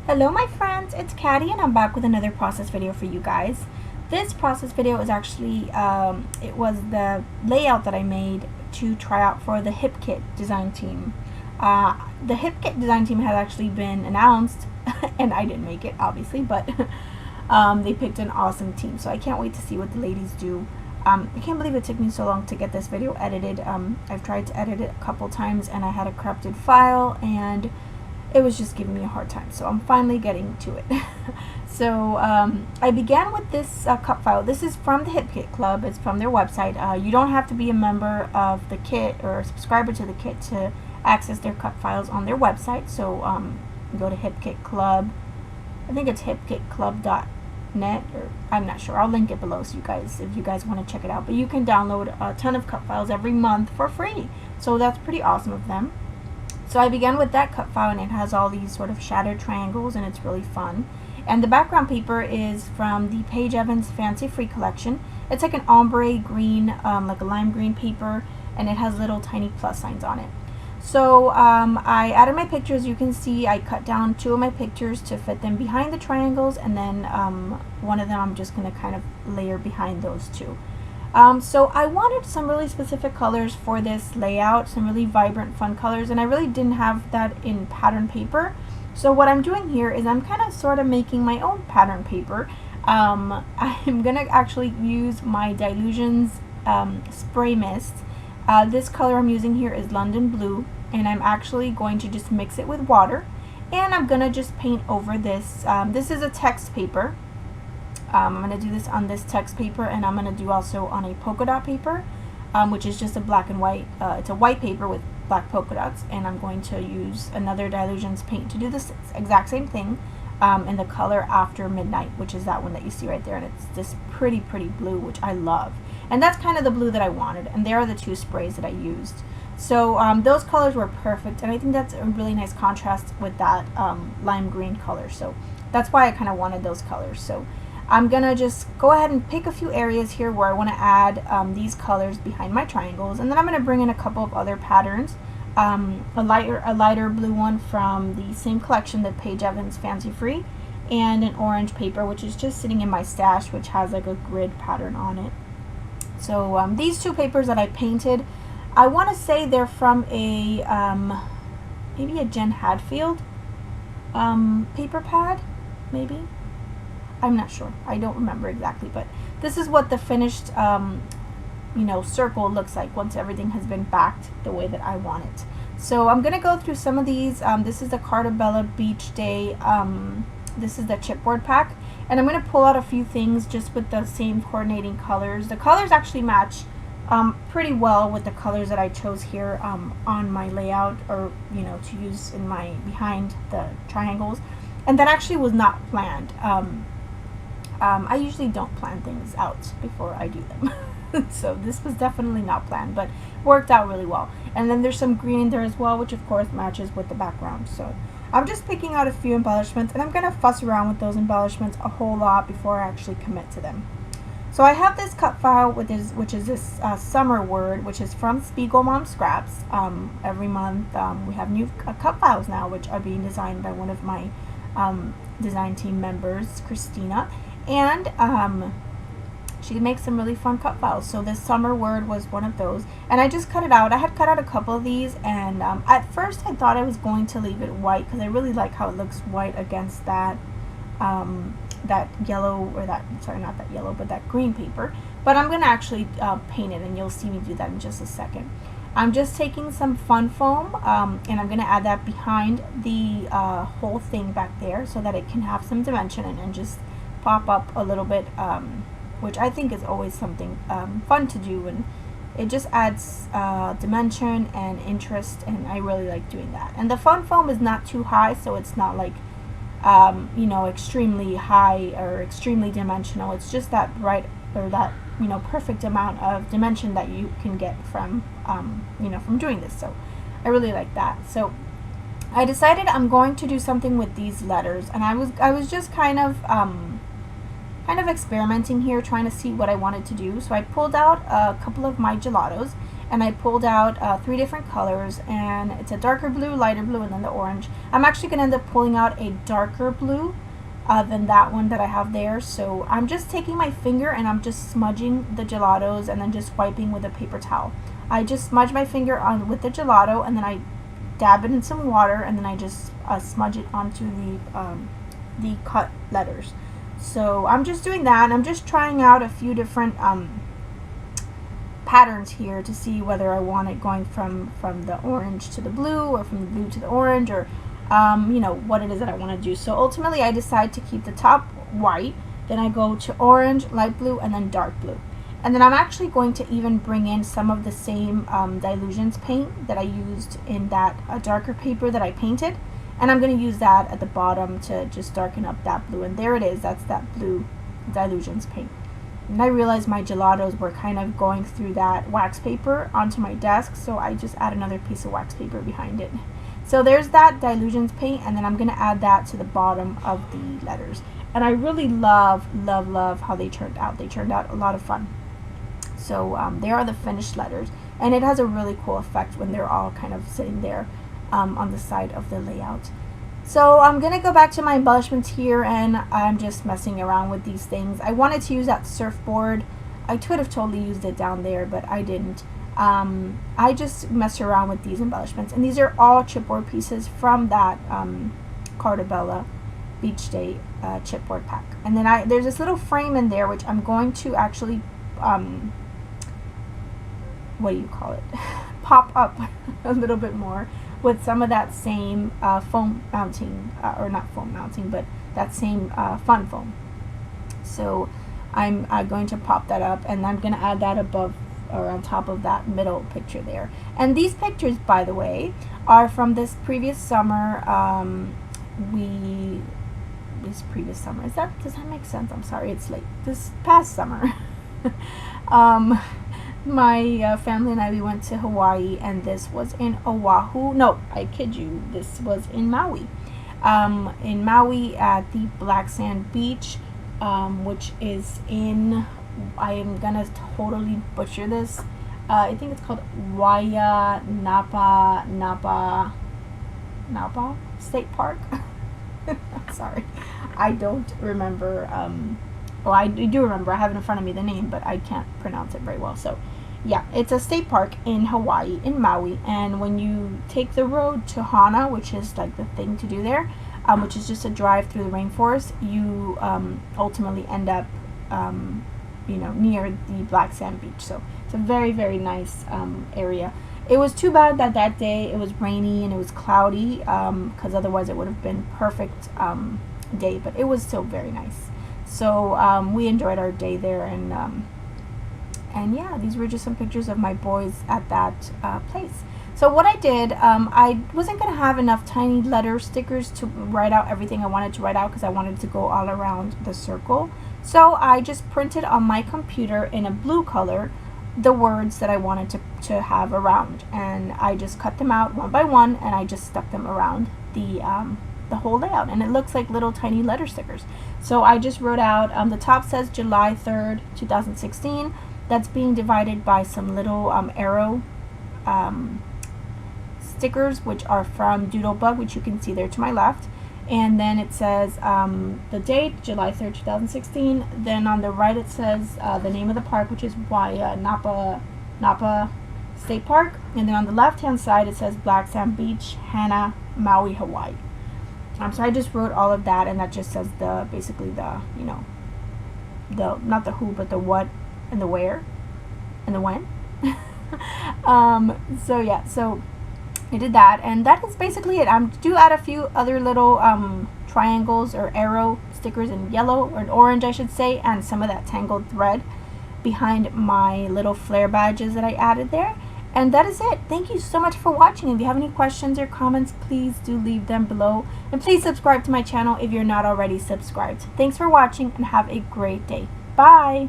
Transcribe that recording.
Hello my friends, it's Caddy and I'm back with another process video for you guys. This process video is actually, it was the layout that I made to try out for the Hip Kit design team. The Hip Kit design team has actually been announced and I didn't make it obviously, but they picked an awesome team, so I can't wait to see what the ladies do. I can't believe it took me so long to get this video edited. I've tried to edit it a couple times and I had a corrupted file and it was just giving me a hard time, so I'm finally getting to it. So I began with this cut file. This is from the Hip Kit Club. It's from their website. You don't have to be a member of the kit or a subscriber to the kit to access their cut files on their website. So go to Hip Kit Club. I think it's hipkitclub.net, or I'm not sure. I'll link it below so you guys, if you guys want to check it out. But you can download a ton of cut files every month for free. So that's pretty awesome of them. So I began with that cut file and it has all these sort of shattered triangles and it's really fun. And the background paper is from the Paige Evans Fancy Free collection. It's like an ombre green, like a lime green paper, and it has little tiny plus signs on it. So I added my pictures. You can see I cut down 2 of my pictures to fit them behind the triangles, and then one of them I'm just going to kind of layer behind those 2. So I wanted some really specific colors for this layout, some really vibrant, fun colors, and I really didn't have that in pattern paper. So what I'm doing here is I'm kind of sort of making my own pattern paper. I'm going to actually use my Dilutions spray mist. This color I'm using here is London Blue, and I'm actually going to just mix it with water, and I'm going to just paint over this. This is a text paper. I'm going to do this on this text paper, and I'm going to do also on a polka dot paper, which is just a black and white, it's a white paper with black polka dots, and I'm going to use another Dilutions paint to do this exact same thing in the color After Midnight, which is that one that you see right there, and it's this pretty blue, which I love. And that's kind of the blue that I wanted, and there are the 2 sprays that I used. So those colors were perfect, and I think that's a really nice contrast with that lime green color, so that's why I kind of wanted those colors. So I'm gonna just go ahead and pick a few areas here where I want to add these colors behind my triangles, and then I'm gonna bring in a couple of other patterns. A lighter blue one from the same collection, that Paige Evans Fancy Free, and an orange paper which is just sitting in my stash, which has like a grid pattern on it. So these 2 papers that I painted, I want to say they're from a maybe a Jen Hadfield paper pad, maybe. I'm not sure. I don't remember exactly, but this is what the finished you know, circle looks like once everything has been backed the way that I want it. So I'm gonna go through some of these. This is the Carta Bella Beach Day. This is the chipboard pack, and I'm gonna pull out a few things just with the same coordinating colors. The colors actually match pretty well with the colors that I chose here on my layout, or you know, to use in my behind the triangles, and that actually was not planned. I usually don't plan things out before I do them. So this was definitely not planned, but worked out really well. And then there's some green in there as well, which of course matches with the background. So I'm just picking out a few embellishments, and I'm going to fuss around with those embellishments a whole lot before I actually commit to them. So I have this cut file, which is this summer word, which is from Spiegel Mom Scraps. Every month we have new cut files now, which are being designed by one of my design team members, Christina. And she makes some really fun cut files. So this summer word was one of those, and I just cut it out. I had cut out a couple of these, and at first I thought I was going to leave it white because I really like how it looks white against that that yellow, or that, sorry, not that yellow, but that green paper. But I'm gonna actually paint it, and you'll see me do that in just a second. I'm just taking some fun foam, and I'm gonna add that behind the whole thing back there so that it can have some dimension and just pop up a little bit, which I think is always something fun to do, and it just adds dimension and interest, and I really like doing that. And the fun foam is not too high, so it's not like you know, extremely high or extremely dimensional. It's just that right, or that, you know, perfect amount of dimension that you can get from you know, from doing this. So I really like that. So I decided I'm going to do something with these letters, and I was just kind of experimenting here, trying to see what I wanted to do. So I pulled out a couple of my gelatos, and I pulled out 3 different colors, and it's a darker blue, lighter blue, and then the orange. I'm actually going to end up pulling out a darker blue than that one that I have there. So I'm just taking my finger and I'm just smudging the gelatos and then just wiping with a paper towel. I just smudge my finger on with the gelato, and then I dab it in some water, and then I just smudge it onto the cut letters. So I'm just doing that, and I'm just trying out a few different patterns here to see whether I want it going from the orange to the blue, or from the blue to the orange, or you know, what it is that I want to do. So ultimately I decide to keep the top white, then I go to orange, light blue, and then dark blue. And then I'm actually going to even bring in some of the same dilutions paint that I used in that darker paper that I painted, and I'm going to use that at the bottom to just darken up that blue. And there it is, that's that blue dilutions paint. And I realized my gelatos were kind of going through that wax paper onto my desk, so I just add another piece of wax paper behind it. So there's that dilutions paint, and then I'm going to add that to the bottom of the letters. And I really love how they turned out. They turned out a lot of fun. So there are the finished letters, and it has a really cool effect when they're all kind of sitting there on the side of the layout. So I'm going to go back to my embellishments here, and I'm just messing around with these things. I wanted to use that surfboard. I could have totally used it down there, but I didn't. I just messed around with these embellishments, and these are all chipboard pieces from that Cartabella Beach Day chipboard pack. And then there's this little frame in there which I'm going to actually what do you call it, pop up a little bit more with some of that same foam mounting, or not foam mounting, but that same fun foam. So I'm going to pop that up, and I'm going to add that above or on top of that middle picture there. And these pictures, by the way, are from this previous summer. Does that make sense? I'm sorry, it's late. This past summer. My family and I, we went to Hawaii, and this was in Oahu. No, I kid you, this was in Maui. In Maui at the Black Sand Beach, which is in, I am gonna totally butcher this. I think it's called Napa State Park. Sorry, I don't remember. Well, I do remember. I have it in front of me, the name, but I can't pronounce it very well. So, yeah, it's a state park in Hawaii, in Maui. And when you take the road to Hana, which is like the thing to do there, which is just a drive through the rainforest, you ultimately end up, you know, near the Black Sand Beach. So it's a very, very nice area. It was too bad that that day it was rainy and it was cloudy, because otherwise it would have been perfect day. But it was still very nice. So we enjoyed our day there, and yeah, these were just some pictures of my boys at that place. So what I did, I wasn't going to have enough tiny letter stickers to write out everything I wanted to write out, because I wanted to go all around the circle. So I just printed on my computer in a blue color the words that I wanted to have around, and I just cut them out one by one, and I just stuck them around the whole layout, and it looks like little tiny letter stickers. So I just wrote out, the top says July 3rd, 2016. That's being divided by some little arrow stickers, which are from Doodlebug, which you can see there to my left. And then it says the date, July 3rd, 2016. Then on the right it says the name of the park, which is Napa State Park. And then on the left hand side it says Black Sand Beach, Hana, Maui, Hawaii. So I just wrote all of that, and that just says basically the, you know, not the who, but the what and the where and the when. So yeah, so I did that, and that is basically it. I do add a few other little triangles or arrow stickers in yellow, or in orange I should say, and some of that tangled thread behind my little flare badges that I added there. And that is it. Thank you so much for watching. If you have any questions or comments, please do leave them below. And please subscribe to my channel if you're not already subscribed. Thanks for watching, and have a great day. Bye!